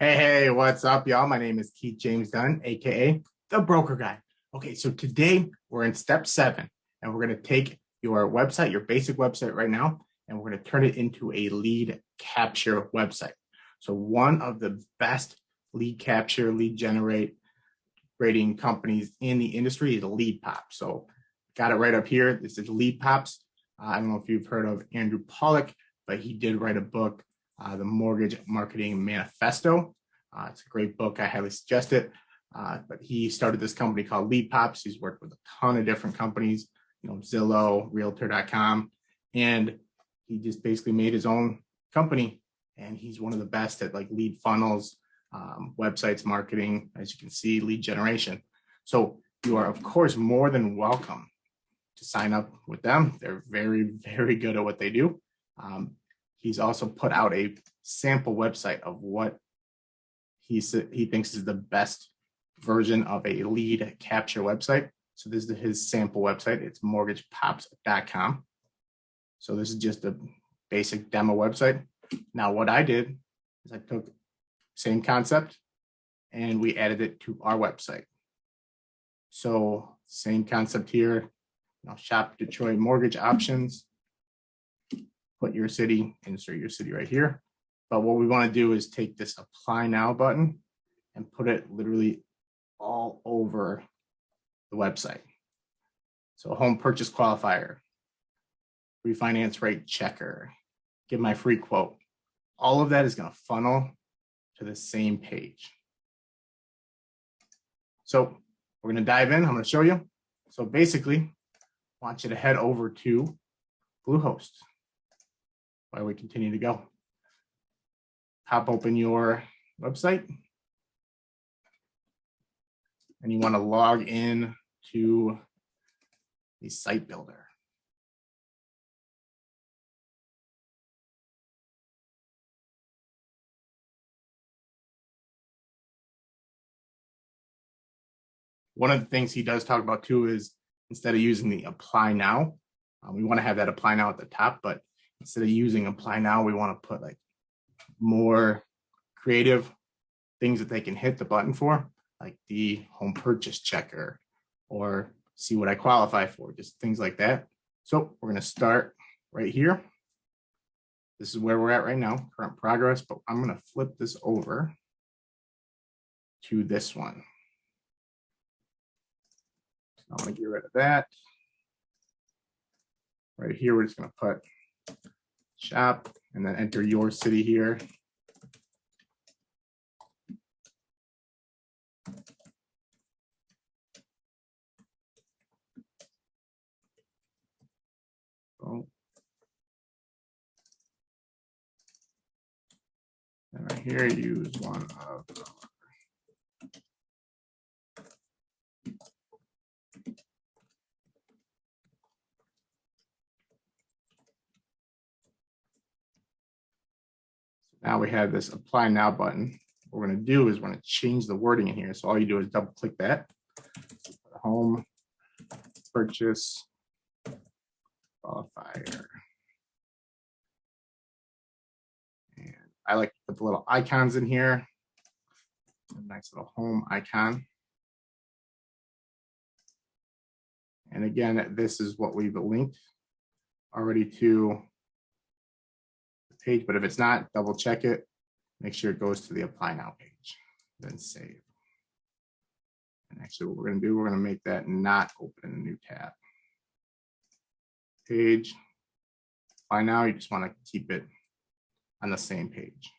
Hey, what's up, y'all? My name is Keith James Dunn, aka the Broker Guy. Okay, so today we're in step 7, and we're going to take your website, your basic website right now, and we're going to turn it into a lead capture website. So one of the best lead capture, lead generate rating companies in the industry is LeadPop. So got it right up here. This is LeadPops. I don't know if you've heard of Andrew Pollock, but he did write a book, The Mortgage Marketing Manifesto. It's a great book. I highly suggest it. But he started this company called LeadPops. He's worked with a ton of different companies, Zillow, Realtor.com, and he just basically made his own company. And he's one of the best at like lead funnels, websites, marketing, as you can see, lead generation. So you are, of course, more than welcome to sign up with them. They're very, very good at what they do. He's also put out a sample website of what he thinks is the best version of a lead capture website. So this is his sample website. It's mortgagepops.com. So this is just a basic demo website. Now what I did is I took same concept and we added it to our website. So same concept here. Shop Detroit mortgage options. Put your city, insert your city right here. But what we want to do is take this apply now button and put it literally all over the website. So home purchase qualifier, refinance rate checker, give my free quote. All of that is going to funnel to the same page. So we're going to dive in. I'm going to show you. So basically, I want you to head over to Bluehost while we continue to go. Pop open your website. And you want to log in to the site builder. One of the things he does talk about too is instead of using the apply now, we want to have that apply now at the top, but instead of using apply now, we want to put like more creative things that they can hit the button for, like the home purchase checker or see what I qualify for, just things like that. So we're going to start right here. This is where we're at right now, current progress, but I'm going to flip this over to this one. So I'm going to get rid of that. Right here, we're just going to put shop and then enter your city here. Oh. And right here, use one of now we have this apply now button. What we're going to do is we're going to change the wording in here. So all you do is double click that. Home purchase qualifier. And I like to put the little icons in here. A nice little home icon. And again, this is what we've linked already to the page, but if it's not, double check it. Make sure it goes to the apply now page, then save. And actually what we're going to do, we're going to make that not open in a new tab. Page, apply now, you just want to keep it on the same page.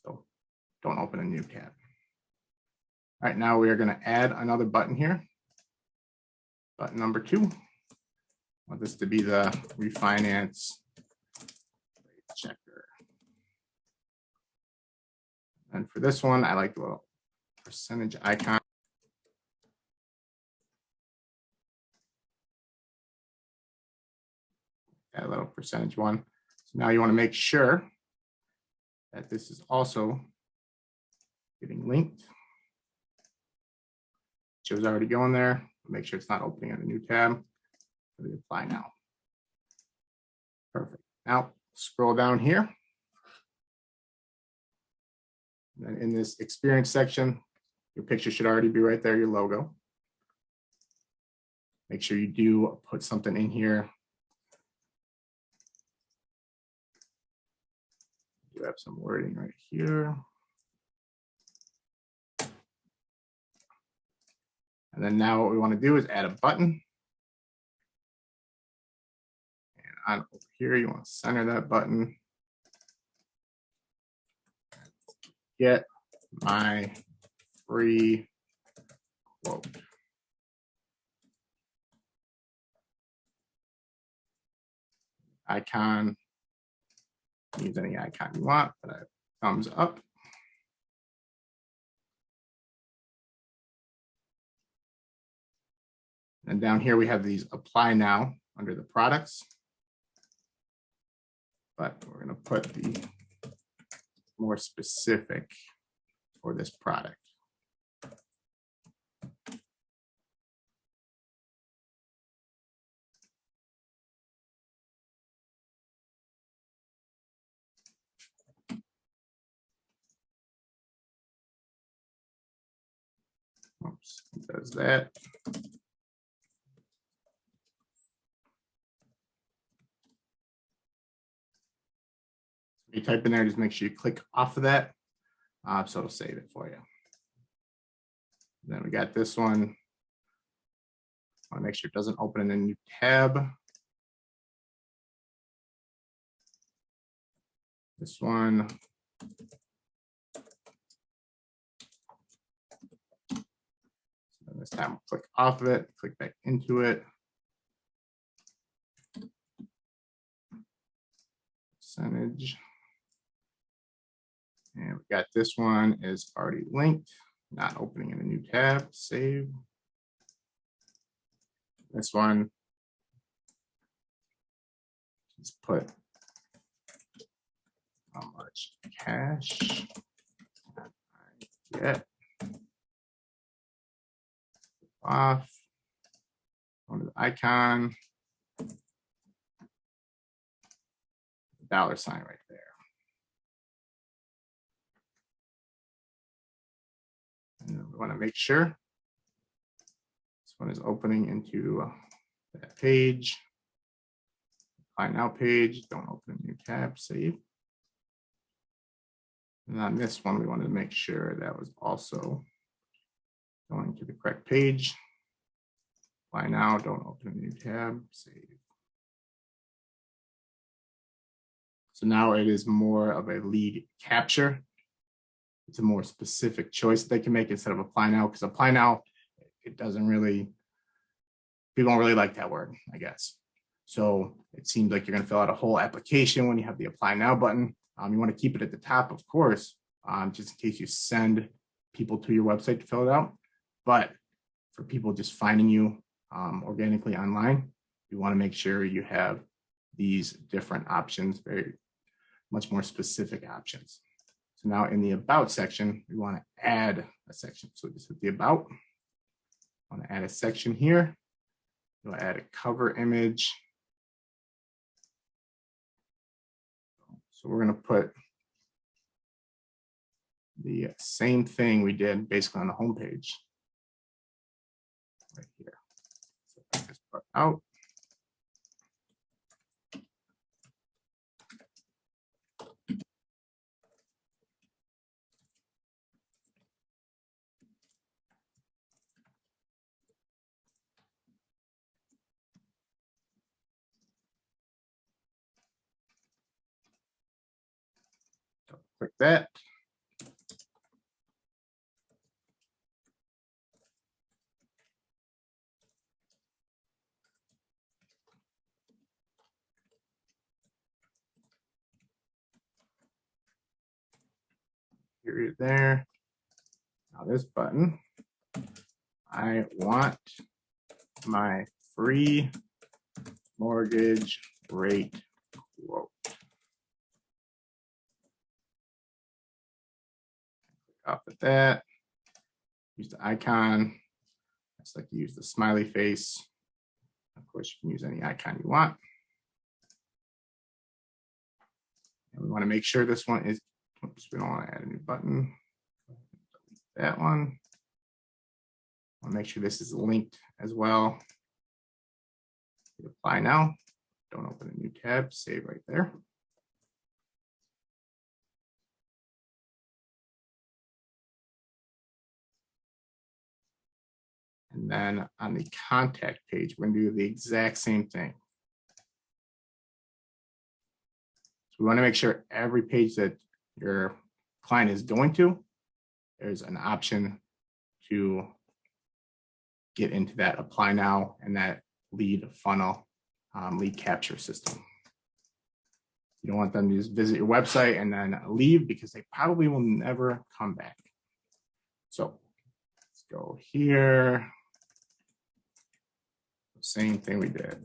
So don't open a new tab. All right, now we are going to add another button here. Button number 2. I want this to be the refinance rate checker. And for this one, I like the little percentage icon. That little percentage one. So now you want to make sure that this is also getting linked. It was already going there. Make sure it's not opening on a new tab. For the apply now. Perfect. Now scroll down here. And then in this experience section, your picture should already be right there, your logo. Make sure you do put something in here. You have some wording right here. And then now what we want to do is add a button. And on over here, you want to center that button. Get my free quote. Icon, use any icon you want, but a thumbs up. And down here we have these apply now under the products. But we're going to put the more specific for this product. Oops, it does that. You type in there, just make sure you click off of that, so it'll save it for you. Then we got this one. I want to make sure it doesn't open in a new tab. This one. So this time we'll click off of it, click back into it. Percentage. And we got this one is already linked, not opening in a new tab, save. This one, just put how much cash I get off. Go to the icon, $sign right there. And we want to make sure this one is opening into that page. Apply now page, don't open a new tab, save. And on this one, we wanted to make sure that was also going to the correct page. Apply now, don't open a new tab, save. So now it is more of a lead capture. It's a more specific choice they can make instead of apply now, because apply now, it doesn't really, people don't really like that word, I guess. So it seems like you're going to fill out a whole application when you have the apply now button. You want to keep it at the top, of course, just in case you send people to your website to fill it out. But for people just finding you organically online, you want to make sure you have these different options, very much more specific options. So now in the about section, we want to add a section. So just hit the about. I want to add a section here. We'll add a cover image. So we're going to put the same thing we did basically on the home page right here. So I just put out. So click that. Period there. Now this button, I want my free mortgage rate quote. Click off at that. Use the icon. I just like to use the smiley face. Of course, you can use any icon you want. And we want to make sure this one is, oops, we don't want to add a new button. that one. I'll make sure this is linked as well. Hit apply now. Don't open a new tab, save right there. And then on the contact page, we're gonna do the exact same thing. So we wanna make sure every page that your client is going to, there's an option to get into that apply now and that lead funnel, lead capture system. You don't want them to just visit your website and then leave because they probably will never come back. So let's go here. Same thing we did.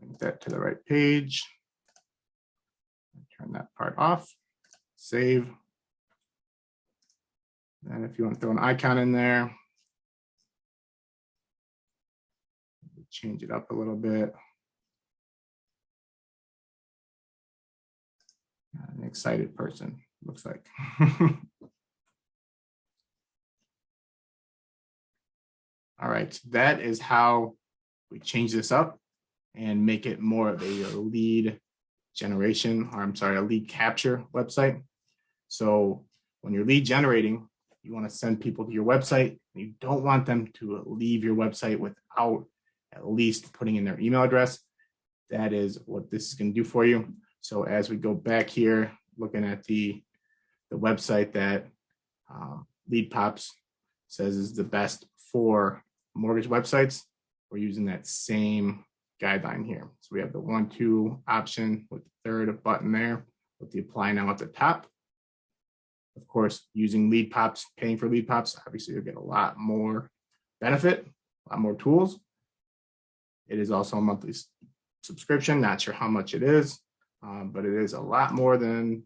Link that to the right page. Turn that part off. Save. And if you want to throw an icon in there, change it up a little bit. An excited person, looks like. All right, so that is how we change this up and make it more of a lead generation, or I'm sorry, a lead capture website. So when you're lead generating, you want to send people to your website. You don't want them to leave your website without at least putting in their email address. That is what this is going to do for you. So as we go back here, looking at the website that LeadPops says is the best for mortgage websites, we're using that same guideline here. So we have the 1-2 option with the third button there with the apply now at the top. Of course, using LeadPops, paying for LeadPops, obviously you'll get a lot more benefit, a lot more tools. It is also a monthly subscription, not sure how much it is, but it is a lot more than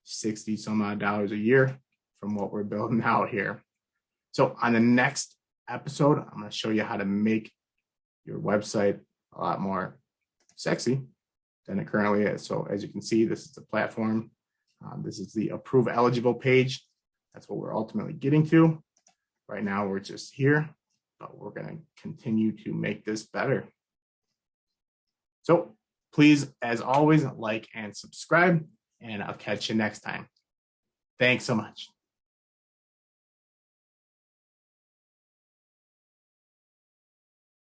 60 some odd dollars a year from what we're building out here. So on the next episode, I'm going to show you how to make your website a lot more sexy than it currently is. So as you can see, this is the platform. This is the approve eligible page. That's what we're ultimately getting to. Right now, we're just here, but we're going to continue to make this better. So please, as always, like and subscribe, and I'll catch you next time. Thanks so much.